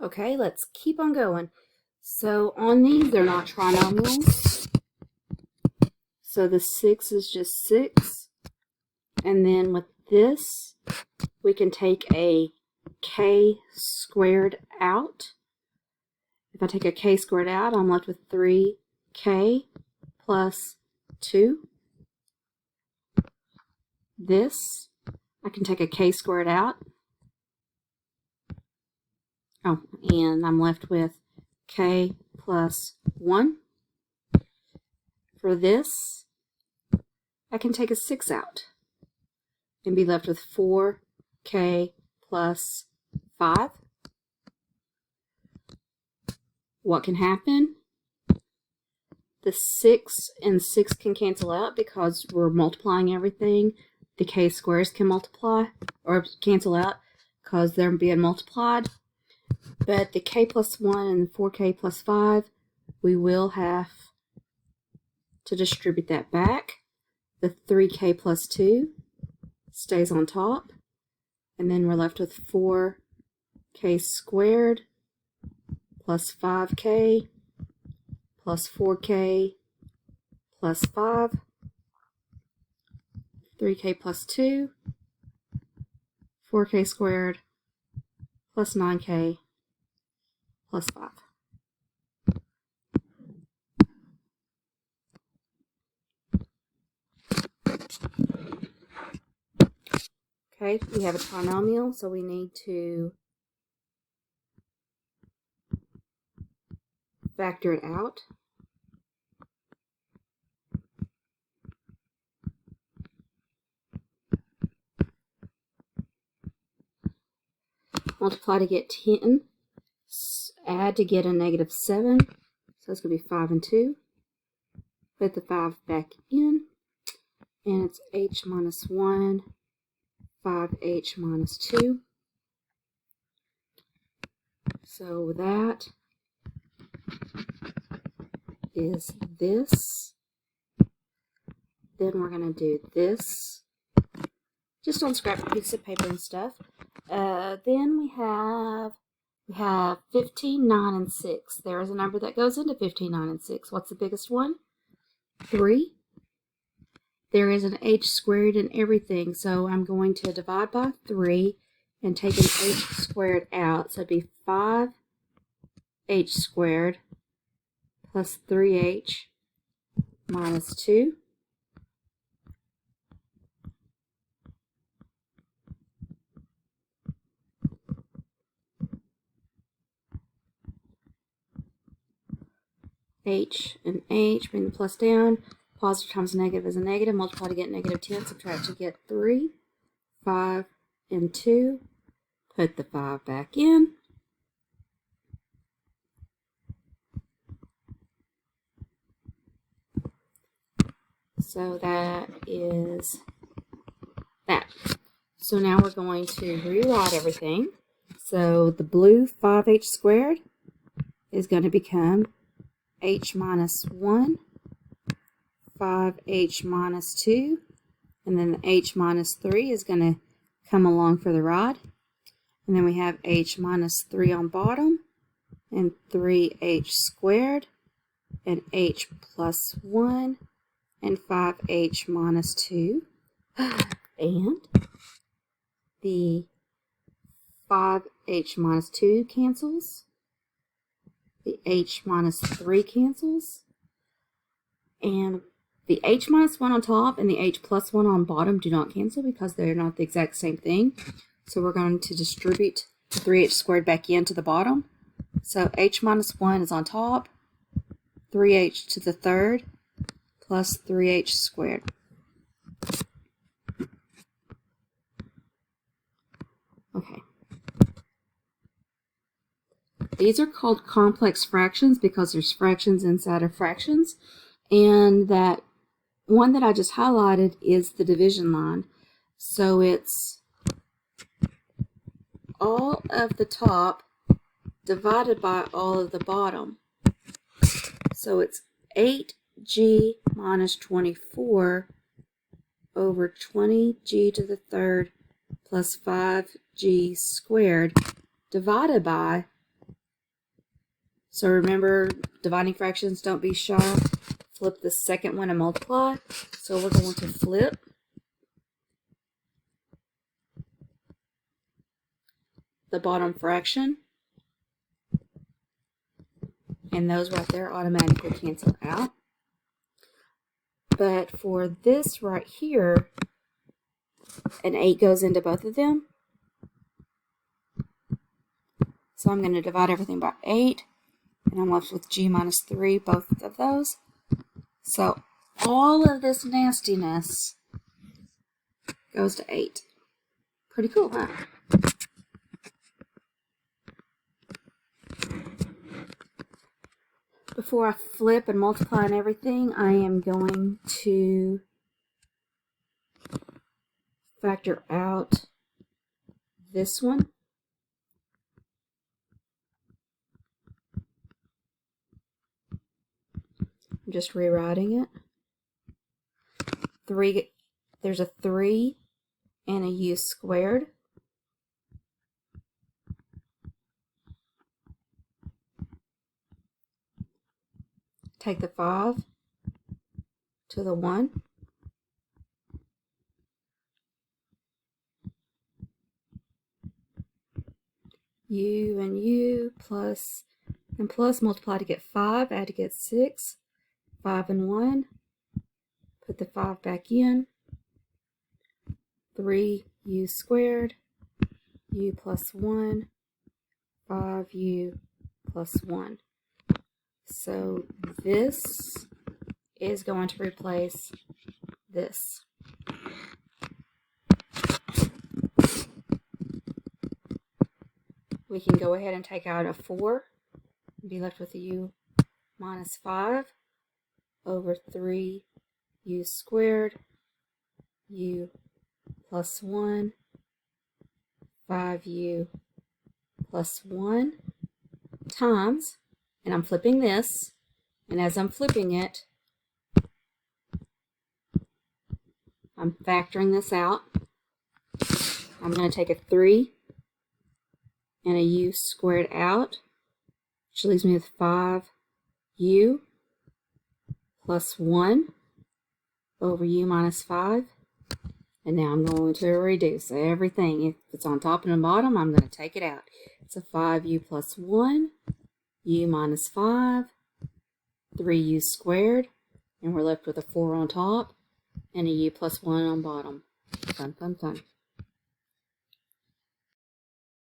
Okay, let's keep on going. So on these, they're not trinomials. So the 6 is just 6. And then with this, we can take a k squared out. If I take a k squared out, I'm left with 3k plus 2. This, I can take a k squared out. Oh, and I'm left with k plus 1. For this, I can take a 6 out and be left with 4k plus 5. What can happen? The 6 and 6 can cancel out because we're multiplying everything. The k squares can multiply or cancel out because they're being multiplied. But the k plus 1 and the 4k plus 5, we will have to distribute that back. The 3k plus 2 stays on top. And then we're left with 4k squared plus 5k plus 4k plus 5, 3k plus 2, 4k squared plus 9k plus 5. Okay, we have a trinomial, so we need to factor it out. Multiply to get 10, add to get a negative 7, so it's going to be 5 and 2. Put the 5 back in, and it's h minus 1, 5h minus 2. So that is this. Then we're going to do this, just on scrap piece of paper and stuff. Then we have 15, 9, and 6. There is a number that goes into 15, 9, and 6. What's the biggest one? 3. There is an h squared in everything, so I'm going to divide by 3 and take an h squared out. So it'd be 5h squared plus 3h minus 2. H and h, bring the plus down. Positive times negative is a negative. Multiply to get negative 10. Subtract to get 3. 5 and 2. Put the 5 back in. So that is that. So now we're going to rewrite everything. So the blue 5h squared is going to become h minus 1, 5h minus 2, and then the h minus 3 is going to come along for the ride. And then we have h minus 3 on bottom, and 3h squared, and h plus 1, and 5h minus 2. And the 5h minus 2 cancels. The h minus 3 cancels. And the h minus 1 on top and the h plus 1 on bottom do not cancel because they're not the exact same thing. So we're going to distribute the 3h squared back into the bottom. So h minus 1 is on top, 3h to the third, plus 3h squared. Okay. These are called complex fractions because there's fractions inside of fractions. And that one that I just highlighted is the division line. So it's all of the top divided by all of the bottom. So it's 8g minus 24 over 20g to the third plus 5g squared divided by So remember, dividing fractions, don't be shy. Flip the second one and multiply. So we're going to flip the bottom fraction. And those right there automatically cancel out. But for this right here, an 8 goes into both of them. So I'm going to divide everything by 8. And I'm left with g minus 3, both of those. So all of this nastiness goes to 8. Pretty cool, huh? Before I flip and multiply and everything, I am going to factor out this one. I'm just rewriting it. 3, there's a 3 and a u squared. Take the 5 to the 1. U and U plus and plus, multiply to get 5, add to get 6, 5 and 1. Put the 5 back in. 3u squared, u plus 1, 5u plus 1. So this is going to replace this. We can go ahead and take out a 4 and be left with a u minus 5 over 3u squared, u plus 1, 5u plus 1 times, and I'm flipping this, and as I'm flipping it, I'm factoring this out. I'm going to take a 3 and a u squared out, which leaves me with 5u plus 1 over u minus 5. And now I'm going to reduce everything. If it's on top and the bottom, I'm going to take it out. It's a 5u plus 1, u minus 5, 3u squared, and we're left with a 4 on top and a u plus 1 on bottom. Fun, fun, fun.